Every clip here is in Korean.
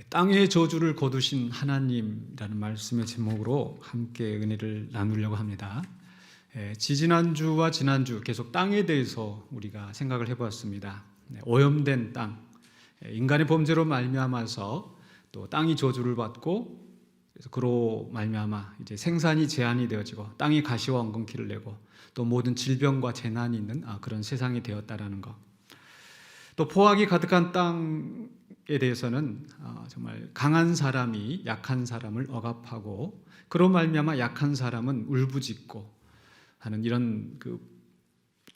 땅의 저주를 거두신 하나님이라는 말씀의 제목으로 함께 은혜를 나누려고 합니다. 지지난주와 지난주 계속 땅에 대해서 우리가 생각을 해보았습니다. 오염된 땅, 인간의 범죄로 말미암아서 또 땅이 저주를 받고, 그래서 그로 말미암아 이제 생산이 제한이 되어지고 땅이 가시와 엉겅퀴를 내고 또 모든 질병과 재난이 있는 그런 세상이 되었다라는 것. 또 포악이 가득한 땅에 대해서는 정말 강한 사람이 약한 사람을 억압하고 그로 말미암아 약한 사람은 울부짖고 하는 이런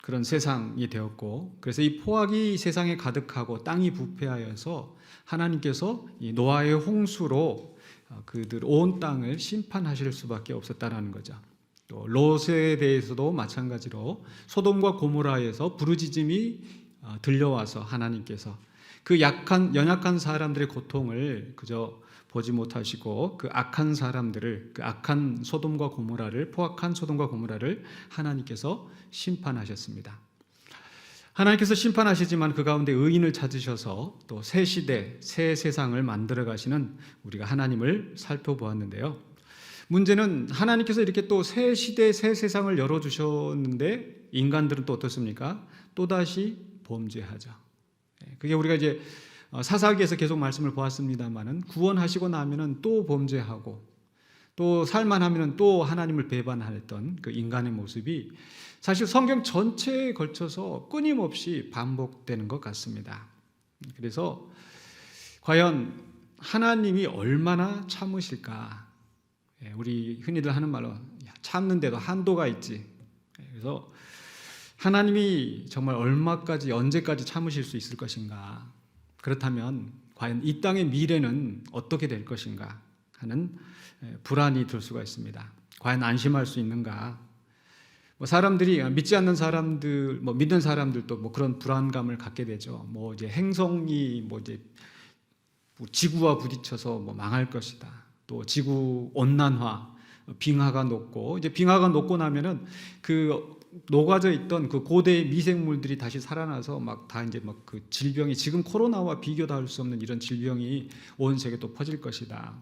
그런 세상이 되었고, 그래서 이 포악이 세상에 가득하고 땅이 부패하여서 하나님께서 이 노아의 홍수로 그들 온 땅을 심판하실 수밖에 없었다라는 거죠. 또 롯에 대해서도 마찬가지로 소돔과 고모라에서 부르짖음이 들려와서 하나님께서 그 연약한 사람들의 고통을 그저 보지 못하시고 그 악한 사람들을, 그 악한 소돔과 고모라를, 포악한 소돔과 고모라를 하나님께서 심판하셨습니다. 하나님께서 심판하시지만 그 가운데 의인을 찾으셔서 또 새 시대, 새 세상을 만들어 가시는 우리가 하나님을 살펴보았는데요. 문제는 하나님께서 이렇게 또 새 시대, 새 세상을 열어주셨는데 인간들은 또 어떻습니까? 또다시 범죄하죠. 그게 우리가 이제 사사기에서 계속 말씀을 보았습니다만은 구원하시고 나면은 또 범죄하고 또 살만하면은 또 하나님을 배반했던 그 인간의 모습이 사실 성경 전체에 걸쳐서 끊임없이 반복되는 것 같습니다. 그래서 과연 하나님이 얼마나 참으실까? 우리 흔히들 하는 말로 참는데도 한도가 있지. 그래서 하나님이 정말 얼마까지, 언제까지 참으실 수 있을 것인가? 그렇다면 과연 이 땅의 미래는 어떻게 될 것인가 하는 불안이 들 수가 있습니다. 과연 안심할 수 있는가? 사람들이 믿지 않는 사람들, 믿는 사람들도 그런 불안감을 갖게 되죠. 이제 행성이 이제 지구와 부딪혀서 망할 것이다. 또 지구 온난화, 빙하가 녹고, 이제 빙하가 녹고 나면은 그 녹아져 있던 그 고대의 미생물들이 다시 살아나서 다 이제 그 질병이, 지금 코로나와 비교도 할 수 없는 이런 질병이 온 세계에 또 퍼질 것이다.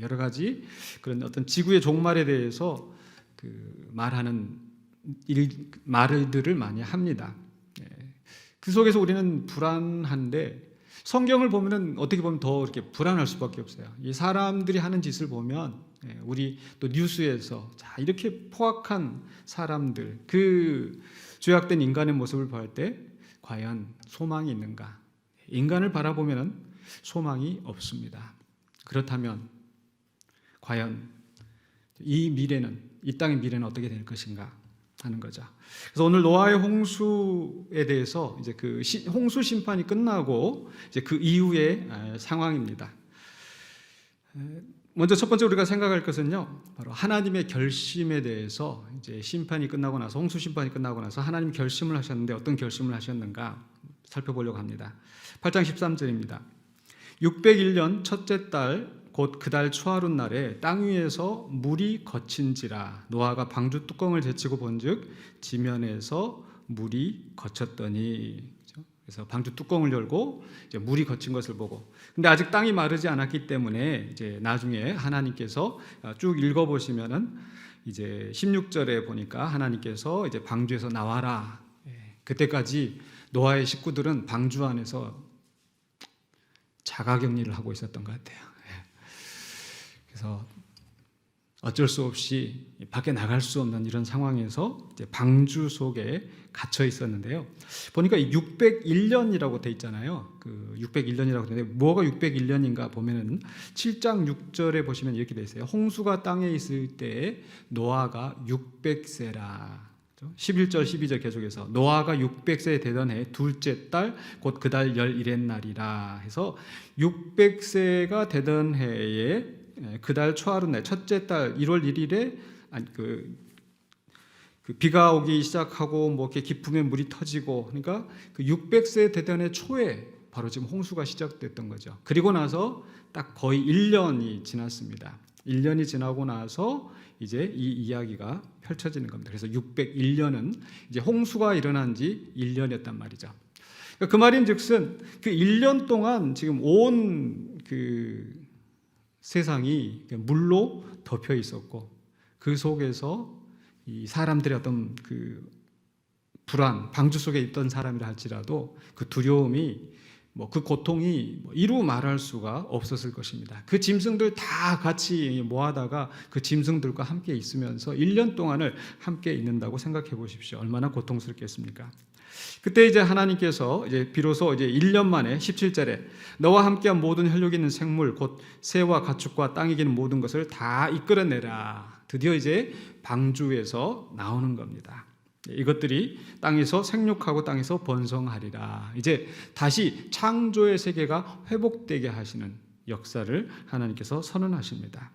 여러 가지 그런 어떤 지구의 종말에 대해서 말하는 말들을 많이 합니다. 그 속에서 우리는 불안한데 성경을 보면은 어떻게 보면 더 이렇게 불안할 수밖에 없어요. 이 사람들이 하는 짓을 보면 우리 또 뉴스에서 이렇게 포악한 사람들, 그 죄악된 인간의 모습을 볼 때 과연 소망이 있는가? 인간을 바라보면은 소망이 없습니다. 그렇다면 과연 이 땅의 미래는 어떻게 될 것인가 하는 거죠. 그래서 오늘 노아의 홍수에 대해서 이제 그 홍수 심판이 끝나고 이제 그 이후의 상황입니다. 먼저 첫 번째 우리가 생각할 것은요, 바로 하나님의 결심에 대해서 이제 심판이 끝나고 나서, 홍수 심판이 끝나고 나서 하나님 결심을 하셨는데 어떤 결심을 하셨는가 살펴보려고 합니다. 8장 13절입니다. 601년 첫째 달 곧 그 달 초하룻 날에 땅 위에서 물이 거친지라 노아가 방주 뚜껑을 제치고 본즉 지면에서 물이 거쳤더니. 그래서 방주 뚜껑을 열고 이제 물이 거친 것을 보고, 근데 아직 땅이 마르지 않았기 때문에 이제 나중에 하나님께서 쭉 읽어보시면은 이제 16절에 보니까 하나님께서 이제 방주에서 나와라. 그때까지 노아의 식구들은 방주 안에서 자가격리를 하고 있었던 것 같아요. 그래서 어쩔 수 없이 밖에 나갈 수 없는 이런 상황에서 이제 방주 속에 갇혀 있었는데요. 보니까 601년이라고 돼 있잖아요. 그 601년이라고 되는데 뭐가 601년인가 보면은 7장 6절에 보시면 이렇게 돼 있어요. 홍수가 땅에 있을 때 노아가 600세라. 11절 12절 계속해서 노아가 600세 되던 해 둘째 달 곧 그 달 11의 날이라 해서 600세가 되던 해에 그 달 초하룻 날 첫째 달 1월 1일에 그 비가 오기 시작하고 이렇게 기품에 물이 터지고, 그러니까 그 600세 되던 해 초에 바로 지금 홍수가 시작됐던 거죠. 그리고 나서 딱 거의 1년이 지났습니다. 1년이 지나고 나서 이제 이 이야기가 펼쳐지는 겁니다. 그래서 601년은 이제 홍수가 일어난 지 1년이었단 말이죠. 그 말인즉슨 그 1년 동안 지금 온 그 세상이 물로 덮여 있었고 그 속에서 이 사람들의 어떤 그 불안, 방주 속에 있던 사람이라 할지라도 그 두려움이 그 고통이 이루 말할 수가 없었을 것입니다. 그 짐승들 다 같이 모아다가 그 짐승들과 함께 있으면서 1년 동안을 함께 있는다고 생각해 보십시오. 얼마나 고통스럽겠습니까? 그때 이제 하나님께서 이제 비로소 이제 1년 만에 17절에 너와 함께한 모든 혈육 있는 생물 곧 새와 가축과 땅에 기는 모든 것을 다 이끌어내라. 드디어 이제 방주에서 나오는 겁니다. 이것들이 땅에서 생육하고 땅에서 번성하리라. 이제 다시 창조의 세계가 회복되게 하시는 역사를 하나님께서 선언하십니다.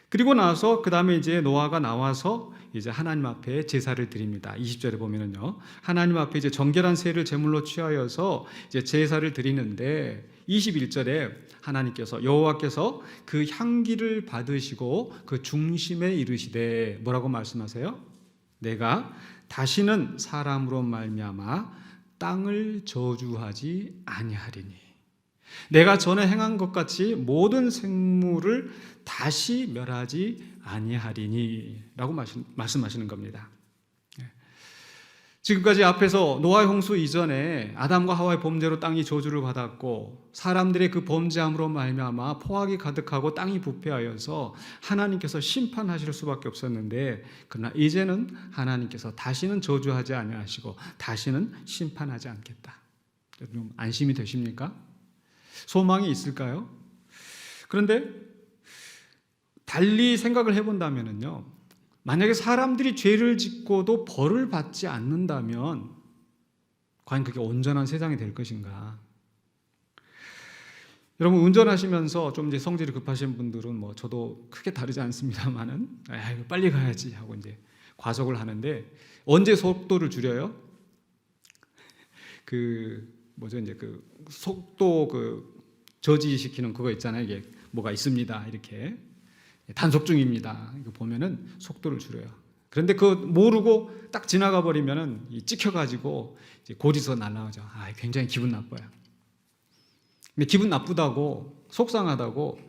그리고 나서 그 다음에 이제 노아가 나와서 이제 하나님 앞에 제사를 드립니다. 20절에 보면은요, 하나님 앞에 이제 정결한 새를 제물로 취하여서 이제 제사를 드리는데 21절에 하나님께서 여호와께서 그 향기를 받으시고 그 중심에 이르시되 뭐라고 말씀하세요? 내가 다시는 사람으로 말미암아 땅을 저주하지 아니하리니 내가 전에 행한 것 같이 모든 생물을 다시 멸하지 아니하리니 라고 말씀하시는 겁니다. 지금까지 앞에서 노아의 홍수 이전에 아담과 하와의 범죄로 땅이 저주를 받았고 사람들의 그 범죄함으로 말미암아 포악이 가득하고 땅이 부패하여서 하나님께서 심판하실 수밖에 없었는데 그러나 이제는 하나님께서 다시는 저주하지 아니하시고 다시는 심판하지 않겠다. 좀 안심이 되십니까? 소망이 있을까요? 그런데 달리 생각을 해본다면요, 만약에 사람들이 죄를 짓고도 벌을 받지 않는다면 과연 그게 온전한 세상이 될 것인가? 여러분 운전하시면서 좀 이제 성질이 급하신 분들은 저도 크게 다르지 않습니다만은 빨리 가야지 하고 이제 과속을 하는데 언제 속도를 줄여요? 이제 그 속도 저지시키는 그거 있잖아요. 이게 뭐가 있습니다. 이렇게. 단속 중입니다. 이거 보면은 속도를 줄여요. 그런데 그거 모르고 딱 지나가 버리면은 찍혀가지고 이제 고지서 날라오죠. 굉장히 기분 나빠요. 근데 기분 나쁘다고 속상하다고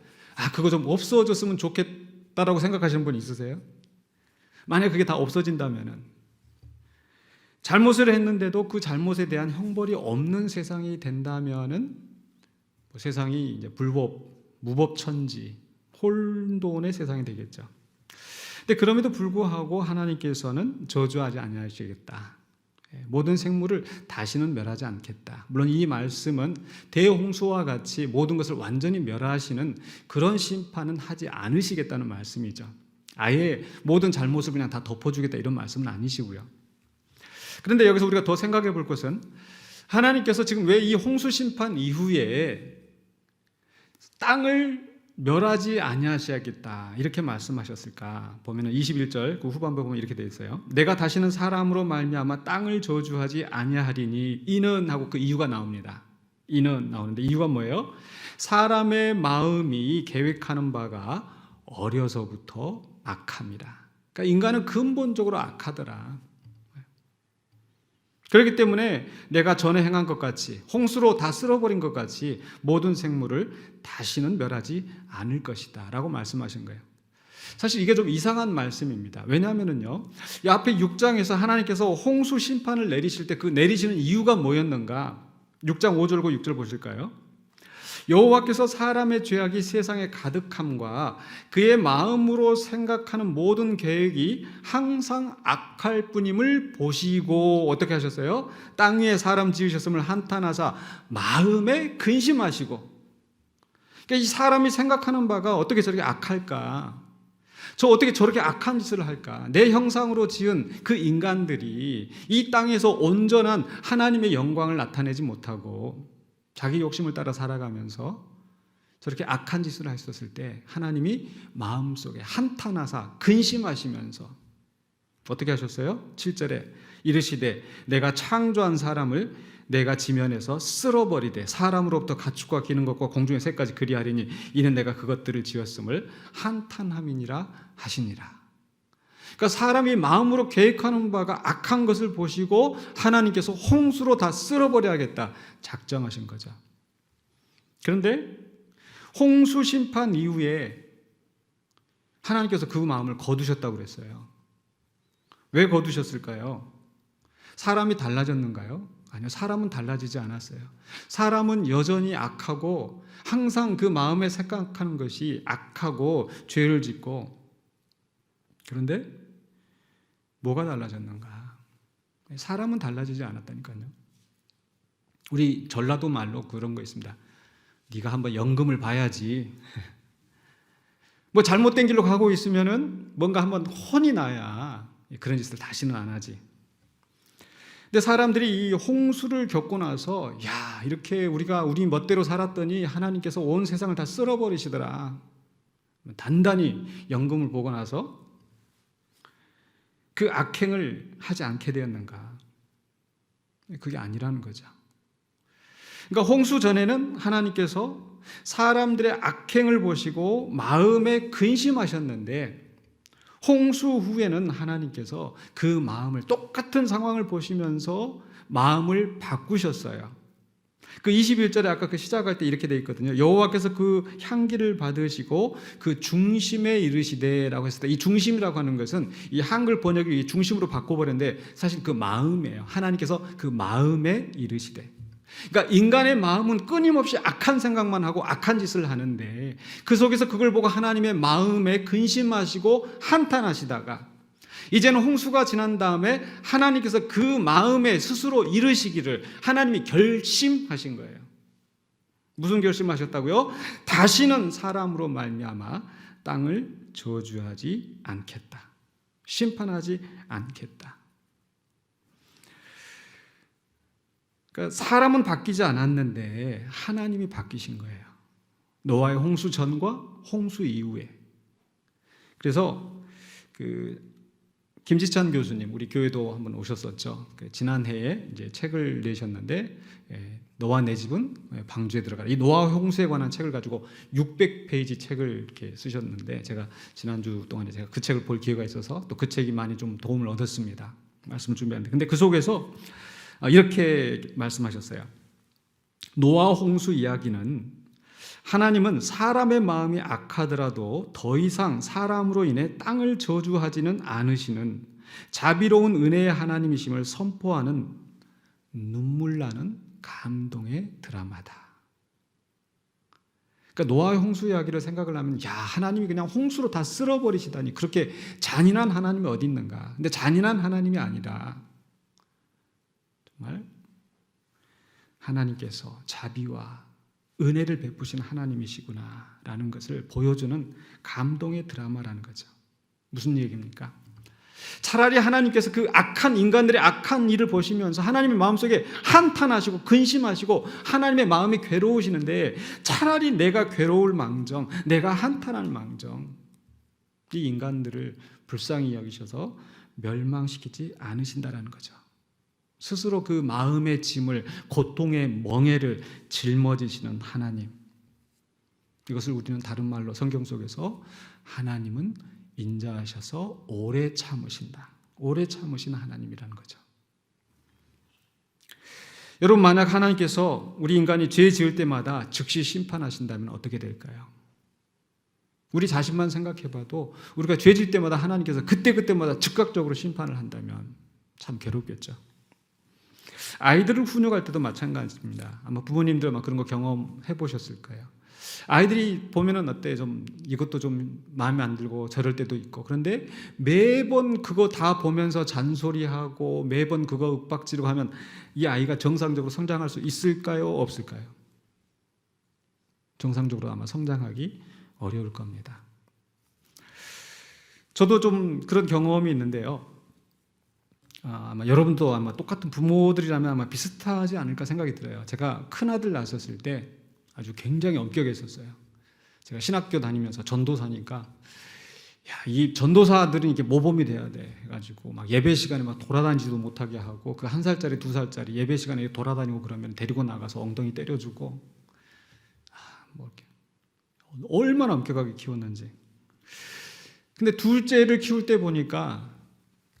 그거 좀 없어졌으면 좋겠다라고 생각하시는 분 있으세요? 만약 그게 다 없어진다면은 잘못을 했는데도 그 잘못에 대한 형벌이 없는 세상이 된다면은 세상이 이제 불법, 무법천지 혼돈의 세상이 되겠죠. 근데 그럼에도 불구하고 하나님께서는 저주하지 아니하시겠다. 모든 생물을 다시는 멸하지 않겠다. 물론 이 말씀은 대홍수와 같이 모든 것을 완전히 멸하시는 그런 심판은 하지 않으시겠다는 말씀이죠. 아예 모든 잘못을 그냥 다 덮어주겠다 이런 말씀은 아니시고요. 그런데 여기서 우리가 더 생각해 볼 것은 하나님께서 지금 왜 이 홍수 심판 이후에 땅을 멸하지 아니하시겠다 이렇게 말씀하셨을까? 보면은 21절 그 후반부 보면 이렇게 되어 있어요. 내가 다시는 사람으로 말미암아 땅을 저주하지 아니하리니 이는 하고 그 이유가 나옵니다. 이는 나오는데 이유가 뭐예요? 사람의 마음이 계획하는 바가 어려서부터 악합니다. 그러니까 인간은 근본적으로 악하더라. 그렇기 때문에 내가 전에 행한 것 같이 홍수로 다 쓸어버린 것 같이 모든 생물을 다시는 멸하지 않을 것이다 라고 말씀하신 거예요. 사실 이게 좀 이상한 말씀입니다. 왜냐하면요, 이 앞에 6장에서 하나님께서 홍수 심판을 내리실 때 그 내리시는 이유가 뭐였는가? 6장 5절과 6절 보실까요? 여호와께서 사람의 죄악이 세상에 가득함과 그의 마음으로 생각하는 모든 계획이 항상 악할 뿐임을 보시고 어떻게 하셨어요? 땅 위에 사람 지으셨음을 한탄하사 마음에 근심하시고. 그러니까 이 사람이 생각하는 바가 어떻게 저렇게 악할까? 저 어떻게 저렇게 악한 짓을 할까? 내 형상으로 지은 그 인간들이 이 땅에서 온전한 하나님의 영광을 나타내지 못하고 자기 욕심을 따라 살아가면서 저렇게 악한 짓을 하셨을 때 하나님이 마음속에 한탄하사 근심하시면서 어떻게 하셨어요? 7절에 이르시되 내가 창조한 사람을 내가 지면에서 쓸어버리되 사람으로부터 가축과 기는 것과 공중의 새까지 그리하리니 이는 내가 그것들을 지었음을 한탄함이니라 하시니라. 그러니까 사람이 마음으로 계획하는 바가 악한 것을 보시고 하나님께서 홍수로 다 쓸어버려야겠다 작정하신 거죠. 그런데 홍수 심판 이후에 하나님께서 그 마음을 거두셨다고 그랬어요. 왜 거두셨을까요? 사람이 달라졌는가요? 아니요, 사람은 달라지지 않았어요. 사람은 여전히 악하고 항상 그 마음에 생각하는 것이 악하고 죄를 짓고, 그런데 뭐가 달라졌는가? 사람은 달라지지 않았다니까요. 우리 전라도 말로 그런 거 있습니다. 네가 한번 연금을 봐야지. 뭐 잘못된 길로 가고 있으면은 뭔가 한번 혼이 나야 그런 짓을 다시는 안 하지. 근데 사람들이 이 홍수를 겪고 나서 야, 이렇게 우리 멋대로 살았더니 하나님께서 온 세상을 다 쓸어버리시더라. 단단히 연금을 보고 나서 그 악행을 하지 않게 되었는가? 그게 아니라는 거죠. 그러니까 홍수 전에는 하나님께서 사람들의 악행을 보시고 마음에 근심하셨는데, 홍수 후에는 하나님께서 그 마음을, 똑같은 상황을 보시면서 마음을 바꾸셨어요. 그 21절에 아까 그 시작할 때 이렇게 돼 있거든요. 여호와께서 그 향기를 받으시고 그 중심에 이르시되라고 했을 때, 이 중심이라고 하는 것은 이 한글 번역이 중심으로 바꿔버렸는데 사실 그 마음이에요. 하나님께서 그 마음에 이르시되. 그러니까 인간의 마음은 끊임없이 악한 생각만 하고 악한 짓을 하는데, 그 속에서 그걸 보고 하나님의 마음에 근심하시고 한탄하시다가 이제는 홍수가 지난 다음에 하나님께서 그 마음에 스스로 이르시기를 하나님이 결심하신 거예요. 무슨 결심하셨다고요? 다시는 사람으로 말미암아 땅을 저주하지 않겠다. 심판하지 않겠다. 그러니까 사람은 바뀌지 않았는데 하나님이 바뀌신 거예요. 노아의 홍수 전과 홍수 이후에. 그래서 김지찬 교수님, 우리 교회도 한번 오셨었죠. 지난해에 이제 책을 내셨는데, 너와 내 집은 방주에 들어가라. 이 노아 홍수에 관한 책을 가지고 600페이지 책을 이렇게 쓰셨는데, 제가 지난주 동안에 제가 그 책을 볼 기회가 있어서 또 그 책이 많이 좀 도움을 얻었습니다. 말씀을 준비하는데, 근데 그 속에서 이렇게 말씀하셨어요. 노아 홍수 이야기는 하나님은 사람의 마음이 악하더라도 더 이상 사람으로 인해 땅을 저주하지는 않으시는 자비로운 은혜의 하나님이심을 선포하는 눈물 나는 감동의 드라마다. 그러니까 노아의 홍수 이야기를 생각을 하면, 야, 하나님이 그냥 홍수로 다 쓸어버리시다니, 그렇게 잔인한 하나님이 어디 있는가. 근데 잔인한 하나님이 아니라 정말 하나님께서 자비와 은혜를 베푸신 하나님이시구나라는 것을 보여주는 감동의 드라마라는 거죠. 무슨 얘기입니까? 차라리 하나님께서 그 악한 인간들의 악한 일을 보시면서 하나님의 마음속에 한탄하시고 근심하시고 하나님의 마음이 괴로우시는데, 차라리 내가 괴로울 망정, 내가 한탄할 망정, 이 인간들을 불쌍히 여기셔서 멸망시키지 않으신다라는 거죠. 스스로 그 마음의 짐을, 고통의 멍에를 짊어지시는 하나님. 이것을 우리는 다른 말로 성경 속에서 하나님은 인자하셔서 오래 참으신다. 오래 참으신 하나님이라는 거죠. 여러분, 만약 하나님께서 우리 인간이 죄 지을 때마다 즉시 심판하신다면 어떻게 될까요? 우리 자신만 생각해봐도 우리가 죄 지을 때마다 하나님께서 그때마다 즉각적으로 심판을 한다면 참 괴롭겠죠. 아이들을 훈육할 때도 마찬가지입니다. 아마 부모님들 아마 그런 거 경험해 보셨을 거예요. 아이들이 보면은 어때? 좀 이것도 좀 마음에 안 들고 저럴 때도 있고, 그런데 매번 그거 다 보면서 잔소리하고 매번 그거 윽박지르고 하면 이 아이가 정상적으로 성장할 수 있을까요? 없을까요? 정상적으로 아마 성장하기 어려울 겁니다. 저도 좀 그런 경험이 있는데요. 아마 여러분도 아마 똑같은 부모들이라면 아마 비슷하지 않을까 생각이 들어요. 제가 큰아들 낳았을 때 아주 굉장히 엄격했었어요. 제가 신학교 다니면서 전도사니까, 이 전도사들은 이게 모범이 돼야 돼 해가지고 막 예배 시간에 막 돌아다니지도 못하게 하고, 그 1살짜리 2살짜리 예배 시간에 돌아다니고 그러면 데리고 나가서 엉덩이 때려주고, 뭐 이렇게 얼마나 엄격하게 키웠는지. 근데 둘째를 키울 때 보니까,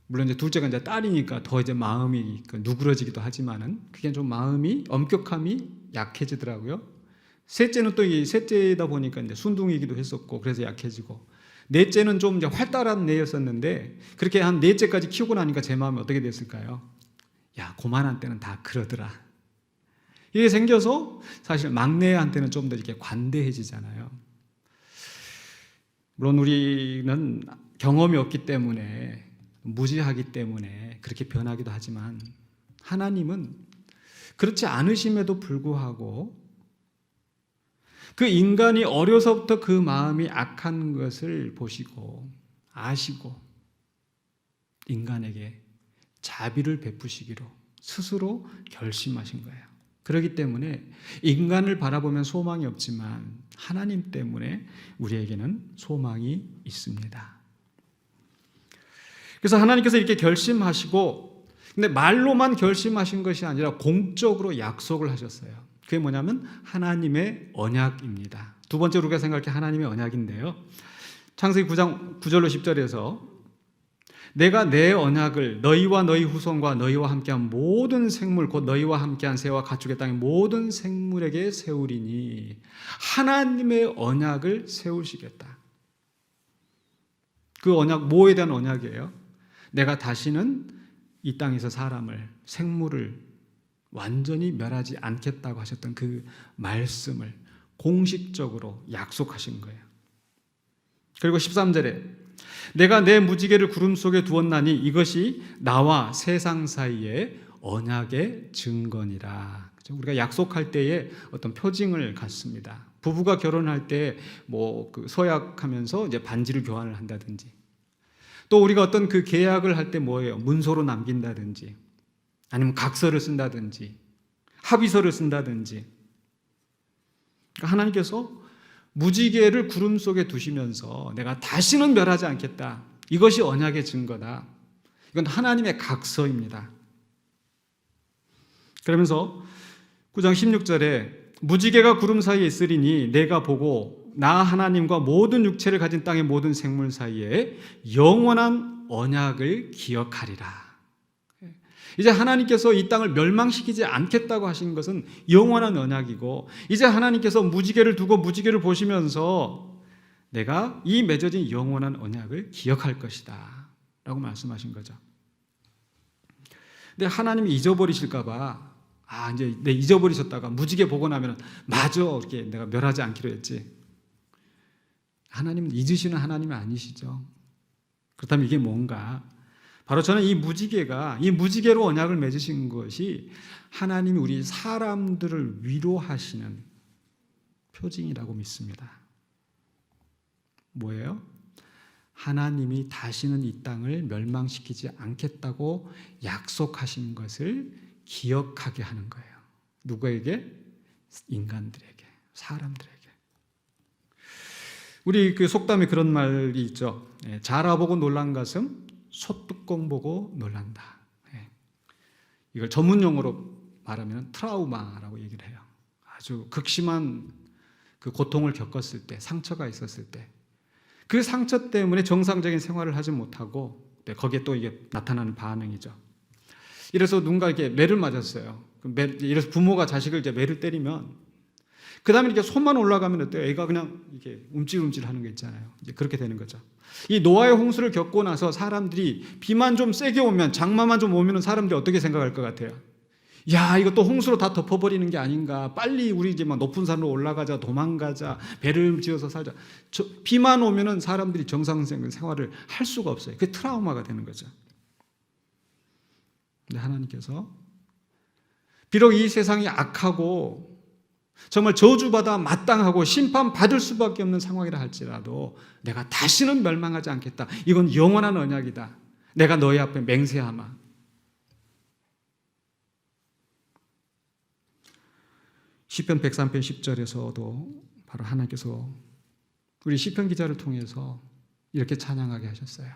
물론 이제 둘째가 이제 딸이니까 더 이제 마음이 누그러지기도 하지만은 그게 좀 마음이, 엄격함이 약해지더라고요. 셋째는 또 이 셋째다 보니까 이제 순둥이기도 했었고 그래서 약해지고, 넷째는 좀 이제 활달한 애였었는데 그렇게 한 넷째까지 키우고 나니까 제 마음이 어떻게 됐을까요? 야, 고만한 때는 다 그러더라. 이게 생겨서 사실 막내한테는 좀 더 이렇게 관대해지잖아요. 물론 우리는 경험이 없기 때문에, 무지하기 때문에 그렇게 변하기도 하지만, 하나님은 그렇지 않으심에도 불구하고 그 인간이 어려서부터 그 마음이 악한 것을 보시고 아시고 인간에게 자비를 베푸시기로 스스로 결심하신 거예요. 그렇기 때문에 인간을 바라보면 소망이 없지만 하나님 때문에 우리에게는 소망이 있습니다. 그래서 하나님께서 이렇게 결심하시고, 근데 말로만 결심하신 것이 아니라 공적으로 약속을 하셨어요. 그게 뭐냐면 하나님의 언약입니다. 두 번째로 우리가 생각할 게 하나님의 언약인데요. 창세기 9장 9절로 10절에서 내가 내 언약을 너희와 너희 후손과 너희와 함께한 모든 생물, 곧 너희와 함께한 새와 가축의 땅의 모든 생물에게 세우리니, 하나님의 언약을 세우시겠다. 그 언약, 뭐에 대한 언약이에요? 내가 다시는 이 땅에서 사람을, 생물을 완전히 멸하지 않겠다고 하셨던 그 말씀을 공식적으로 약속하신 거예요. 그리고 13절에 내가 내 무지개를 구름 속에 두었나니 이것이 나와 세상 사이의 언약의 증거니라. 우리가 약속할 때에 어떤 표징을 갖습니다. 부부가 결혼할 때 뭐 그 서약하면서 이제 반지를 교환을 한다든지, 또 우리가 어떤 그 계약을 할 때 뭐예요? 문서로 남긴다든지, 아니면 각서를 쓴다든지, 합의서를 쓴다든지. 그러니까 하나님께서 무지개를 구름 속에 두시면서 내가 다시는 멸하지 않겠다. 이것이 언약의 증거다. 이건 하나님의 각서입니다. 그러면서 9장 16절에 무지개가 구름 사이에 있으리니 내가 보고 나 하나님과 모든 육체를 가진 땅의 모든 생물 사이에 영원한 언약을 기억하리라. 이제 하나님께서 이 땅을 멸망시키지 않겠다고 하신 것은 영원한 언약이고, 이제 하나님께서 무지개를 두고 무지개를 보시면서 내가 이 맺어진 영원한 언약을 기억할 것이다 라고 말씀하신 거죠. 근데 하나님이 잊어버리실까 봐, 이제 내 잊어버리셨다가 무지개 보고 나면 맞아, 이렇게 내가 멸하지 않기로 했지. 하나님은 잊으시는 하나님이 아니시죠. 그렇다면 이게 뭔가? 바로 저는 이 무지개로 언약을 맺으신 것이 하나님이 우리 사람들을 위로하시는 표징이라고 믿습니다. 뭐예요? 하나님이 다시는 이 땅을 멸망시키지 않겠다고 약속하신 것을 기억하게 하는 거예요. 누구에게? 인간들에게, 사람들에게. 우리 그 속담에 그런 말이 있죠. 자라보고 놀란 가슴 소뚜껑 보고 놀란다. 이걸 전문 용어로 말하면 트라우마라고 얘기를 해요. 아주 극심한 그 고통을 겪었을 때, 상처가 있었을 때, 그 상처 때문에 정상적인 생활을 하지 못하고, 거기에 또 이게 나타나는 반응이죠. 이래서 누군가 이렇게 매를 맞았어요. 이래서 부모가 자식을 이제 매를 때리면, 그 다음에 이렇게 손만 올라가면 어때요? 애가 그냥 이렇게 움찔움찔 하는 게 있잖아요. 이제 그렇게 되는 거죠. 이 노아의 홍수를 겪고 나서 사람들이 비만 좀 세게 오면, 장마만 좀 오면 사람들이 어떻게 생각할 것 같아요? 야, 이거 또 홍수로 다 덮어버리는 게 아닌가. 빨리 우리 이제 막 높은 산으로 올라가자, 도망가자, 배를 지어서 살자. 비만 오면은 사람들이 정상적인 생활을 할 수가 없어요. 그게 트라우마가 되는 거죠. 근데 하나님께서 비록 이 세상이 악하고 정말 저주받아 마땅하고 심판받을 수밖에 없는 상황이라 할지라도 내가 다시는 멸망하지 않겠다. 이건 영원한 언약이다. 내가 너희 앞에 맹세하마. 시편 103편 10절에서도 바로 하나님께서 우리 시편 기자를 통해서 이렇게 찬양하게 하셨어요.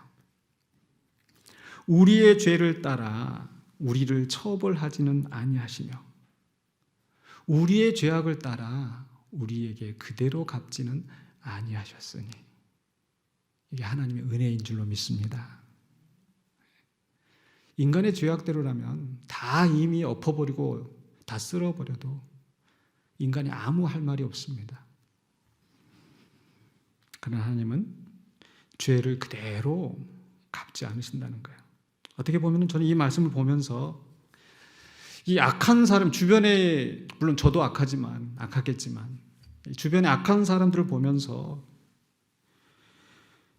우리의 죄를 따라 우리를 처벌하지는 아니하시며 우리의 죄악을 따라 우리에게 그대로 갚지는 아니하셨으니. 이게 하나님의 은혜인 줄로 믿습니다. 인간의 죄악대로라면 다 이미 엎어버리고 다 쓸어버려도 인간이 아무 할 말이 없습니다. 그러나 하나님은 죄를 그대로 갚지 않으신다는 거예요. 어떻게 보면 저는 이 말씀을 보면서 이 악한 사람, 주변에 물론 저도 악하겠지만 주변에 악한 사람들을 보면서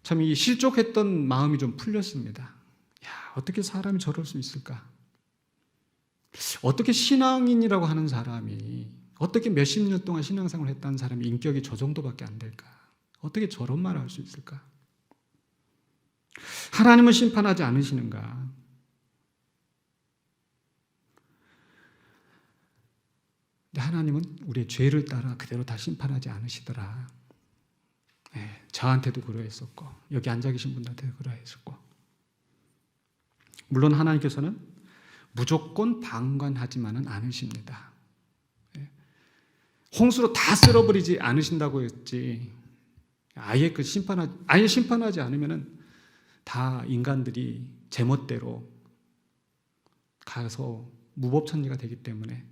참 이 실족했던 마음이 좀 풀렸습니다. 야, 어떻게 사람이 저럴 수 있을까? 어떻게 신앙인이라고 하는 사람이, 어떻게 몇십 년 동안 신앙생활을 했다는 사람이 인격이 저 정도밖에 안 될까? 어떻게 저런 말을 할 수 있을까? 하나님은 심판하지 않으시는가? 근데 하나님은 우리의 죄를 따라 그대로 다 심판하지 않으시더라. 네, 저한테도 그러했었고 여기 앉아 계신 분들한테도 그러했었고, 물론 하나님께서는 무조건 방관하지만은 않으십니다. 네, 홍수로 다 쓸어버리지 않으신다고 했지, 아예 심판하지 않으면은 다 인간들이 제멋대로 가서 무법천리가 되기 때문에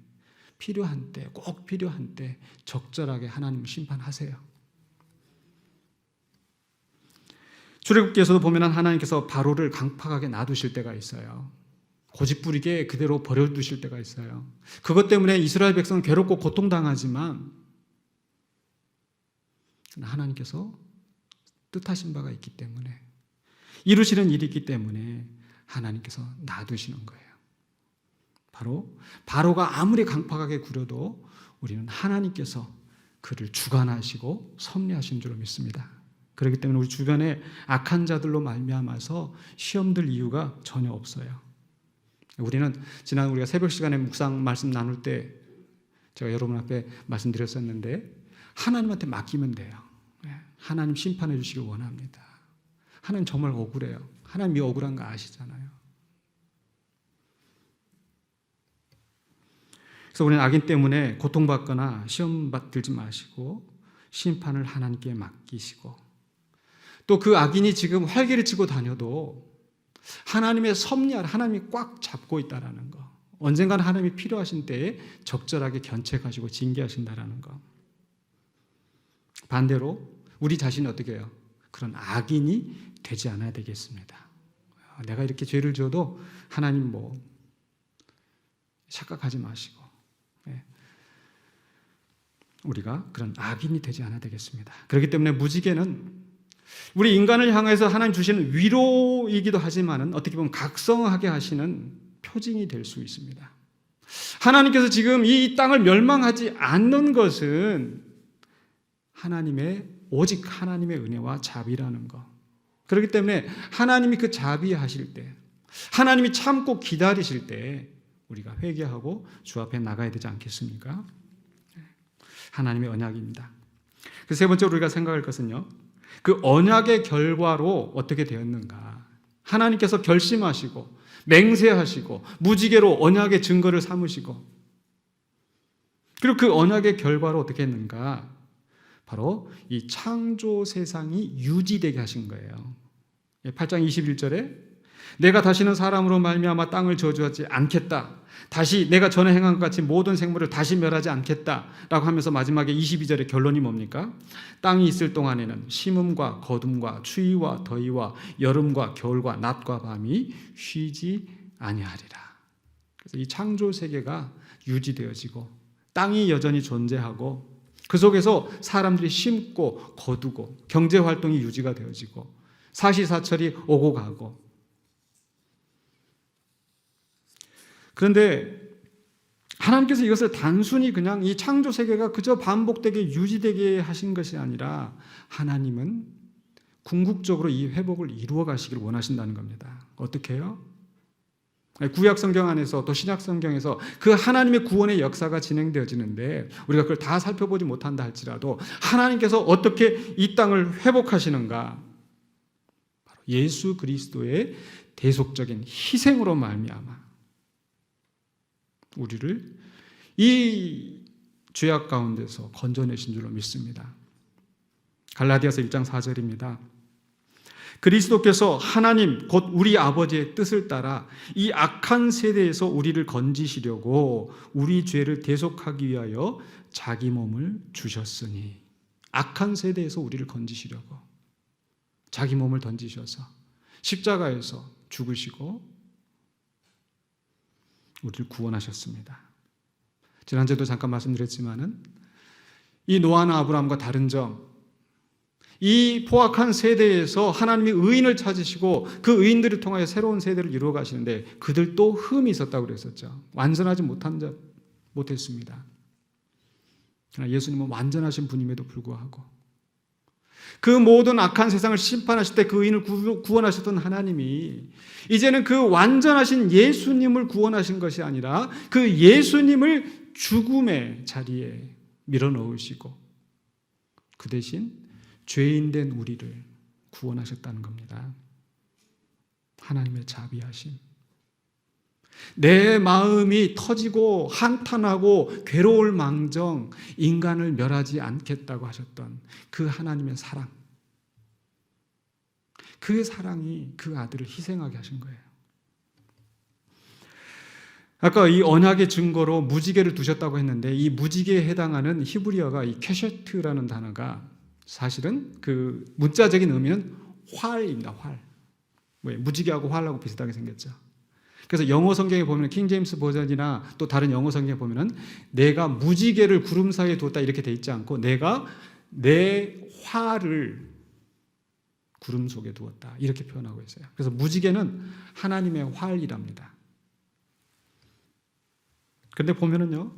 필요한 때, 꼭 필요한 때 적절하게 하나님을 심판하세요. 출애굽기에서도 보면 하나님께서 바로를 강팍하게 놔두실 때가 있어요. 고집부리게 그대로 버려두실 때가 있어요. 그것 때문에 이스라엘 백성은 괴롭고 고통당하지만 하나님께서 뜻하신 바가 있기 때문에, 이루시는 일이 있기 때문에 하나님께서 놔두시는 거예요. 바로가 아무리 강팍하게 구려도 우리는 하나님께서 그를 주관하시고 섭리하신 줄로 믿습니다. 그렇기 때문에 우리 주변에 악한 자들로 말미암아서 시험들 이유가 전혀 없어요. 우리는 지난 우리가 새벽 시간에 묵상 말씀 나눌 때 제가 여러분 앞에 말씀드렸었는데, 하나님한테 맡기면 돼요. 하나님 심판해 주시길 원합니다. 하나님 정말 억울해요. 하나님이 억울한 거 아시잖아요. 그래서 우리는 악인 때문에 고통받거나 시험 받들지 마시고 심판을 하나님께 맡기시고, 또 그 악인이 지금 활개를 치고 다녀도 하나님의 섭리하라, 하나님이 꽉 잡고 있다라는 거, 언젠가는 하나님이 필요하신 때에 적절하게 견책하시고 징계하신다라는 거. 반대로 우리 자신이 어떻게 해요? 그런 악인이 되지 않아야 되겠습니다. 내가 이렇게 죄를 지어도 하나님 착각하지 마시고, 우리가 그런 악인이 되지 않아야 되겠습니다. 그렇기 때문에 무지개는 우리 인간을 향해서 하나님 주시는 위로이기도 하지만은 어떻게 보면 각성하게 하시는 표징이 될 수 있습니다. 하나님께서 지금 이 땅을 멸망하지 않는 것은 오직 하나님의 은혜와 자비라는 것. 그렇기 때문에 하나님이 그 자비하실 때, 하나님이 참고 기다리실 때 우리가 회개하고 주 앞에 나가야 되지 않겠습니까? 하나님의 언약입니다. 그 세 번째로 우리가 생각할 것은요, 그 언약의 결과로 어떻게 되었는가. 하나님께서 결심하시고 맹세하시고 무지개로 언약의 증거를 삼으시고, 그리고 그 언약의 결과로 어떻게 했는가. 바로 이 창조 세상이 유지되게 하신 거예요. 8장 21절에 내가 다시는 사람으로 말미암아 땅을 저주하지 않겠다, 다시 내가 전에 행한 것 같이 모든 생물을 다시 멸하지 않겠다라고 하면서 마지막에 22절의 결론이 뭡니까? 땅이 있을 동안에는 심음과 거둠과 추위와 더위와 여름과 겨울과 낮과 밤이 쉬지 아니하리라. 그래서 이 창조 세계가 유지되어지고 땅이 여전히 존재하고 그 속에서 사람들이 심고 거두고 경제 활동이 유지가 되어지고 사시사철이 오고 가고. 그런데 하나님께서 이것을 단순히 그냥 이 창조 세계가 그저 반복되게 유지되게 하신 것이 아니라 하나님은 궁극적으로 이 회복을 이루어 가시길 원하신다는 겁니다. 어떻게 해요? 구약 성경 안에서 또 신약 성경에서 그 하나님의 구원의 역사가 진행되어지는데 우리가 그걸 다 살펴보지 못한다 할지라도 하나님께서 어떻게 이 땅을 회복하시는가? 바로 예수 그리스도의 대속적인 희생으로 말미암아 우리를 이 죄악 가운데서 건져내신 줄로 믿습니다. 갈라디아서 1장 4절입니다. 그리스도께서 하나님 곧 우리 아버지의 뜻을 따라 이 악한 세대에서 우리를 건지시려고 우리 죄를 대속하기 위하여 자기 몸을 주셨으니, 악한 세대에서 우리를 건지시려고 자기 몸을 던지셔서 십자가에서 죽으시고 우리를 구원하셨습니다. 지난주에도 잠깐 말씀드렸지만은 이 노아나 아브라함과 다른 점, 이 포악한 세대에서 하나님이 의인을 찾으시고 그 의인들을 통하여 새로운 세대를 이루어 가시는데 그들도 흠이 있었다고 그랬었죠. 완전하지 못했습니다. 그러나 예수님은 완전하신 분임에도 불구하고 그 모든 악한 세상을 심판하실 때 그 의인을 구원하셨던 하나님이 이제는 그 완전하신 예수님을 구원하신 것이 아니라 그 예수님을 죽음의 자리에 밀어넣으시고 그 대신 죄인된 우리를 구원하셨다는 겁니다. 하나님의 자비하심. 내 마음이 터지고 한탄하고 괴로울 망정 인간을 멸하지 않겠다고 하셨던 그 하나님의 사랑, 그 사랑이 그 아들을 희생하게 하신 거예요. 아까 이 언약의 증거로 무지개를 두셨다고 했는데 이 무지개에 해당하는 히브리어가 이 케셰트라는 단어가 사실은 그 문자적인 의미는 활입니다. 활. 무지개하고 활하고 비슷하게 생겼죠. 그래서 영어 성경에 보면 킹 제임스 버전이나 또 다른 영어 성경에 보면은 내가 무지개를 구름 사이에 두었다 이렇게 돼 있지 않고 내가 내 활을 구름 속에 두었다 이렇게 표현하고 있어요. 그래서 무지개는 하나님의 활이랍니다. 그런데 보면은요,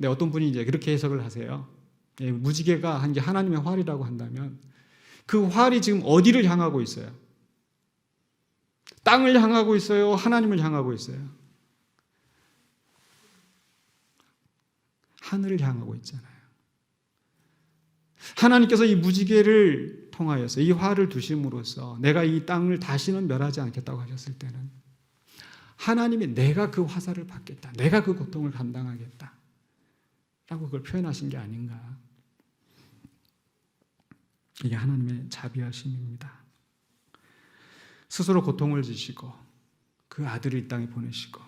어떤 분이 이제 그렇게 해석을 하세요. 무지개가 한 게 하나님의 활이라고 한다면 그 활이 지금 어디를 향하고 있어요? 땅을 향하고 있어요? 하나님을 향하고 있어요? 하늘을 향하고 있잖아요. 하나님께서 이 무지개를 통하여서 이 활을 두심으로써 내가 이 땅을 다시는 멸하지 않겠다고 하셨을 때는 하나님이 내가 그 화살을 받겠다, 내가 그 고통을 감당하겠다 라고 그걸 표현하신 게 아닌가. 이게 하나님의 자비하심입니다. 스스로 고통을 지시고 그 아들을 이 땅에 보내시고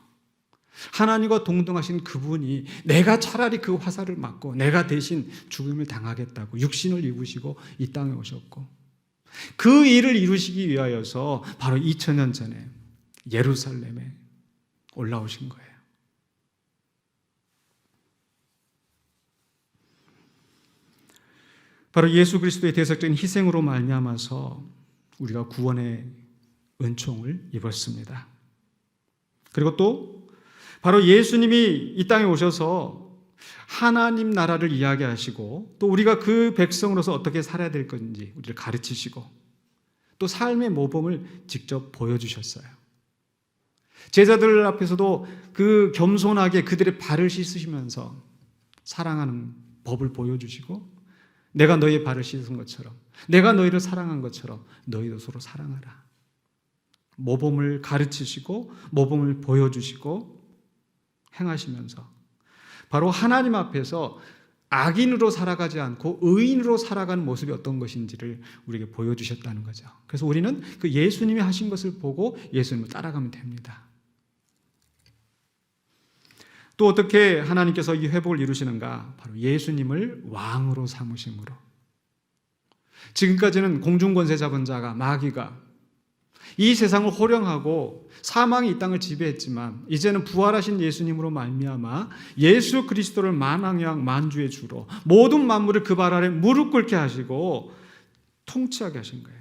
하나님과 동등하신 그분이 내가 차라리 그 화살을 맞고 내가 대신 죽음을 당하겠다고 육신을 입으시고 이 땅에 오셨고 그 일을 이루시기 위하여서 바로 2000년 전에 예루살렘에 올라오신 거예요. 바로 예수 그리스도의 대속적인 희생으로 말미암아서 우리가 구원의 은총을 입었습니다. 그리고 또 바로 예수님이 이 땅에 오셔서 하나님 나라를 이야기하시고 또 우리가 그 백성으로서 어떻게 살아야 될 건지 우리를 가르치시고 또 삶의 모범을 직접 보여주셨어요. 제자들 앞에서도 그 겸손하게 그들의 발을 씻으시면서 사랑하는 법을 보여주시고 내가 너희의 발을 씻은 것처럼 내가 너희를 사랑한 것처럼 너희도 서로 사랑하라. 모범을 가르치시고 모범을 보여주시고 행하시면서 바로 하나님 앞에서 악인으로 살아가지 않고 의인으로 살아가는 모습이 어떤 것인지를 우리에게 보여주셨다는 거죠. 그래서 우리는 그 예수님이 하신 것을 보고 예수님을 따라가면 됩니다. 또 어떻게 하나님께서 이 회복을 이루시는가? 바로 예수님을 왕으로 삼으심으로. 지금까지는 공중권세 잡은 자가 마귀가 이 세상을 호령하고 사망이 이 땅을 지배했지만 이제는 부활하신 예수님으로 말미암아 예수 그리스도를 만왕양 만주의 주로 모든 만물을 그 발 아래 무릎 꿇게 하시고 통치하게 하신 거예요.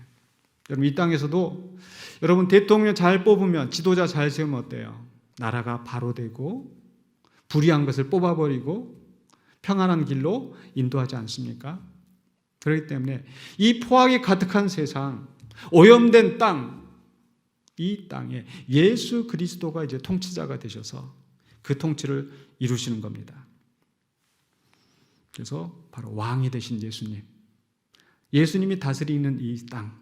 여러분 이 땅에서도 여러분 대통령 잘 뽑으면 지도자 잘 세우면 어때요? 나라가 바로 되고 불의한 것을 뽑아버리고 평안한 길로 인도하지 않습니까? 그렇기 때문에 이 포악이 가득한 세상, 오염된 땅, 이 땅에 예수 그리스도가 이제 통치자가 되셔서 그 통치를 이루시는 겁니다. 그래서 바로 왕이 되신 예수님, 예수님이 다스리는 이 땅.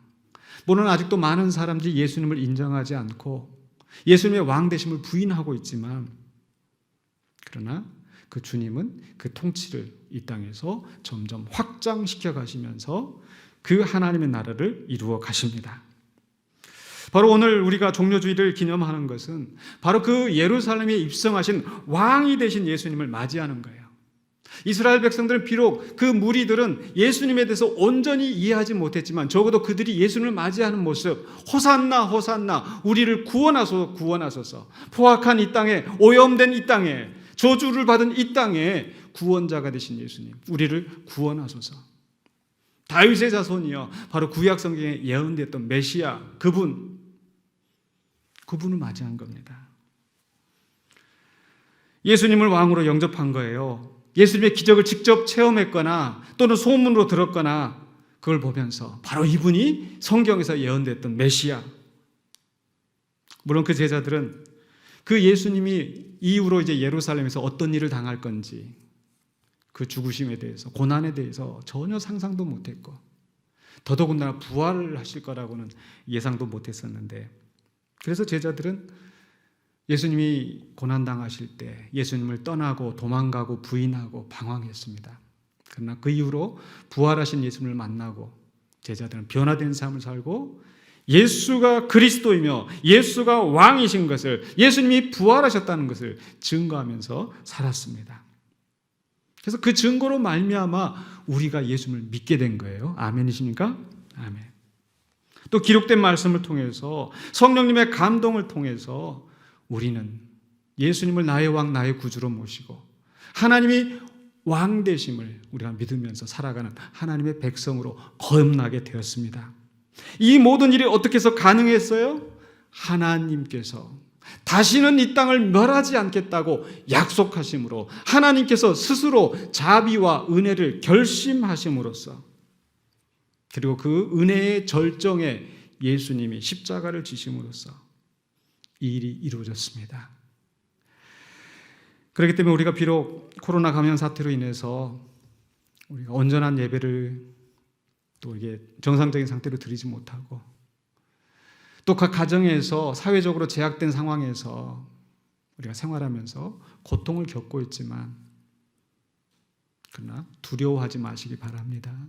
물론 아직도 많은 사람들이 예수님을 인정하지 않고 예수님의 왕 되심을 부인하고 있지만 그러나 그 주님은 그 통치를 이 땅에서 점점 확장시켜 가시면서 그 하나님의 나라를 이루어 가십니다. 바로 오늘 우리가 종료주일을 기념하는 것은 바로 그 예루살렘에 입성하신 왕이 되신 예수님을 맞이하는 거예요. 이스라엘 백성들은 비록 그 무리들은 예수님에 대해서 온전히 이해하지 못했지만 적어도 그들이 예수님을 맞이하는 모습, 호산나 호산나 우리를 구원하소서, 포악한 이 땅에, 오염된 이 땅에, 저주를 받은 이 땅에 구원자가 되신 예수님, 우리를 구원하소서. 다윗의 자손이여, 바로 구약 성경에 예언됐던 메시아, 그분을 맞이한 겁니다. 예수님을 왕으로 영접한 거예요. 예수님의 기적을 직접 체험했거나 또는 소문으로 들었거나 그걸 보면서 바로 이분이 성경에서 예언됐던 메시아. 물론 그 제자들은 그 예수님이 이후로 이제 예루살렘에서 어떤 일을 당할 건지, 그 죽으심에 대해서, 고난에 대해서 전혀 상상도 못했고, 더더군다나 부활을 하실 거라고는 예상도 못했었는데, 그래서 제자들은 예수님이 고난당하실 때 예수님을 떠나고 도망가고 부인하고 방황했습니다. 그러나 그 이후로 부활하신 예수님을 만나고 제자들은 변화된 삶을 살고 예수가 그리스도이며 예수가 왕이신 것을, 예수님이 부활하셨다는 것을 증거하면서 살았습니다. 그래서 그 증거로 말미암아 우리가 예수님을 믿게 된 거예요. 아멘이십니까? 아멘. 또 기록된 말씀을 통해서, 성령님의 감동을 통해서 우리는 예수님을 나의 왕, 나의 구주로 모시고 하나님이 왕 되심을 우리가 믿으면서 살아가는 하나님의 백성으로 거듭나게 되었습니다. 이 모든 일이 어떻게 해서 가능했어요? 하나님께서 다시는 이 땅을 멸하지 않겠다고 약속하심으로, 하나님께서 스스로 자비와 은혜를 결심하심으로써, 그리고 그 은혜의 절정에 예수님이 십자가를 지심으로써 이 일이 이루어졌습니다. 그렇기 때문에 우리가 비록 코로나 감염 사태로 인해서 우리가 온전한 예배를 또 이게 정상적인 상태로 드리지 못하고, 또 각 가정에서 사회적으로 제약된 상황에서 우리가 생활하면서 고통을 겪고 있지만, 그러나 두려워하지 마시기 바랍니다.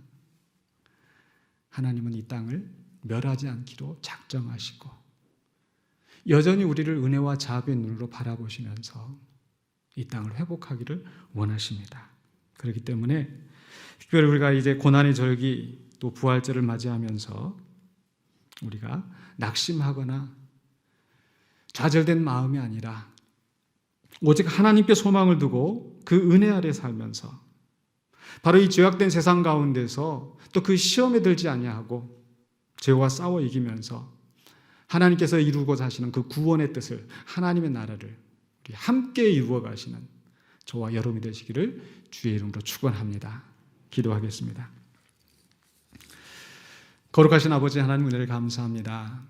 하나님은 이 땅을 멸하지 않기로 작정하시고 여전히 우리를 은혜와 자비의 눈으로 바라보시면서 이 땅을 회복하기를 원하십니다. 그렇기 때문에 특별히 우리가 이제 고난의 절기 또 부활절을 맞이하면서 우리가 낙심하거나 좌절된 마음이 아니라 오직 하나님께 소망을 두고 그 은혜 아래 살면서 바로 이 죄악된 세상 가운데서 또 그 시험에 들지 아니하고 죄와 싸워 이기면서 하나님께서 이루고자 하시는 그 구원의 뜻을, 하나님의 나라를 함께 이루어 가시는 저와 여러분이 되시기를 주의 이름으로 축원합니다. 기도하겠습니다. 거룩하신 아버지 하나님, 은혜를 감사합니다.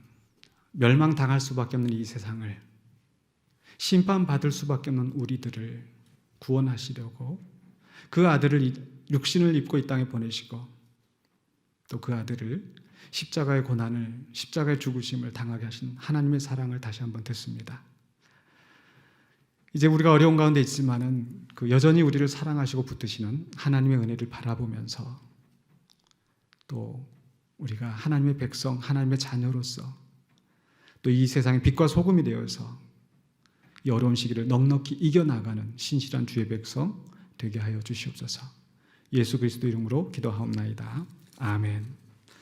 멸망당할 수밖에 없는 이 세상을, 심판받을 수밖에 없는 우리들을 구원하시려고 그 아들을 육신을 입고 이 땅에 보내시고 또 그 아들을 십자가의 고난을, 십자가의 죽으심을 당하게 하신 하나님의 사랑을 다시 한번 듣습니다. 이제 우리가 어려운 가운데 있지만은 그 여전히 우리를 사랑하시고 붙드시는 하나님의 은혜를 바라보면서 또 우리가 하나님의 백성, 하나님의 자녀로서 또 이 세상의 빛과 소금이 되어서 이 어려운 시기를 넉넉히 이겨나가는 신실한 주의 백성 되게 하여 주시옵소서. 예수 그리스도 이름으로 기도하옵나이다. 아멘.